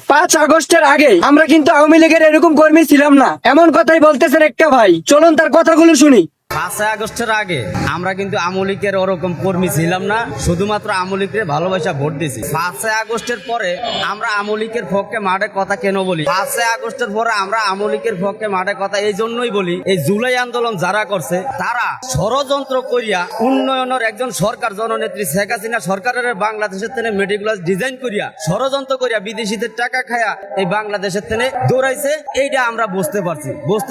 5 আগস্টের আগে আমরা কিন্তু আওয়ামী লীগের এরকম কর্মী ছিলাম না, এমন কথাই বলতেছেন একটা ভাই। চলুন তার কথাগুলো শুনি। 5 আগস্টের আগে আমরা কিন্তু আমলিকের ওরকম কর্মী ছিলাম না, শুধুমাত্র আমলিকের ভালোবাসা ভোট দিয়েছি। 5 আগস্টের পরে আমরা আমলিকের পক্ষে মাঠে কথা কেন বলি? 5 আগস্টের পরে আমরা আমলিকের পক্ষে মাঠে কথা এই জন্যই বলি, এই জুলাই আন্দোলন যারা করছে তারা ষড়যন্ত্র করিয়া উন্নয়নের একজন সরকার জননেত্রী শেখ হাসিনা সরকারের বাংলাদেশের থেকে মেডিকুলার ডিজাইন করিয়া ষড়যন্ত্র করিয়া বিদেশিদের টাকা খায়া এই বাংলাদেশের থেকে দৌড়াইছে। এইটা আমরা বুঝতে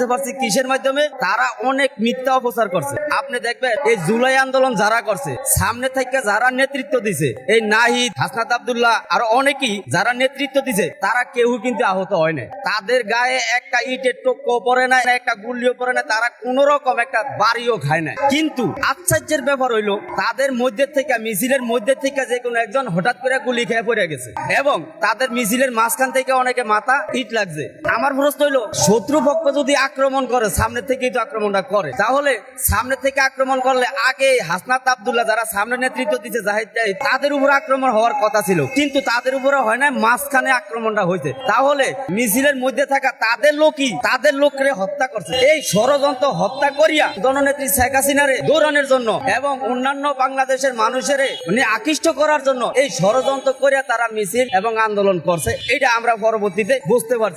পারছি কিসের মাধ্যমে? তারা অনেক মিথ্যা অপচার করছে। আপনি দেখবেন এই জুলাই আন্দোলন যারা করছে, সামনে থেকে যারা নেতৃত্ব দিছে, এই নাহিদ, হাসনাত আব্দুল্লাহ আর অনেকেই যারা নেতৃত্ব দিছে, তারা কেউ কিন্তু আহত হয় না। তাদের গায়ে একটা ইটের টোক্কো পড়ে না, একটা গুলিও পড়ে না, তারা কোন রকম একটা বাড়িও খায় না। কিন্তু আশ্চর্যের ব্যাপার হইলো তাদের মধ্যে থেকে, মিছিলের মধ্যে থেকে যে কোনো একজন হঠাৎ করে গুলি খেয়ে পড়ে গেছে এবং তাদের মিছিলের মাঝখান থেকে অনেকে মাথা ইট লাগছে। আমার প্রশ্ন হইলো, শত্রুপক্ষ যদি আক্রমণ করে, সামনে থেকেই তো আক্রমণটা করে, তাহলে সামনে থেকে আক্রমণ করলে আগে হাসনাত আব্দুল্লাহ যারা সামনে নেতৃত্ব দিচ্ছে, জাহিদ জাহিদ, তাদের উপর আক্রমণ হওয়ার কথা ছিল, কিন্তু তাদের উপরে হয় না, মাঝখানে আক্রমণটা হয়েছে। তাহলে মিছিলের মধ্যে থাকা তাদের লোককে হত্যা করছে। এই ষড়যন্ত্র হত্যা করিয়া জননেত্রী শেখ হাসিনারে দৌড়ানোর জন্য এবং অন্যান্য বাংলাদেশের মানুষের আকৃষ্ট করার জন্য এই ষড়যন্ত্র করিয়া তারা মিছিল এবং আন্দোলন করছে। এটা আমরা পরবর্তীতে বুঝতে পারছি।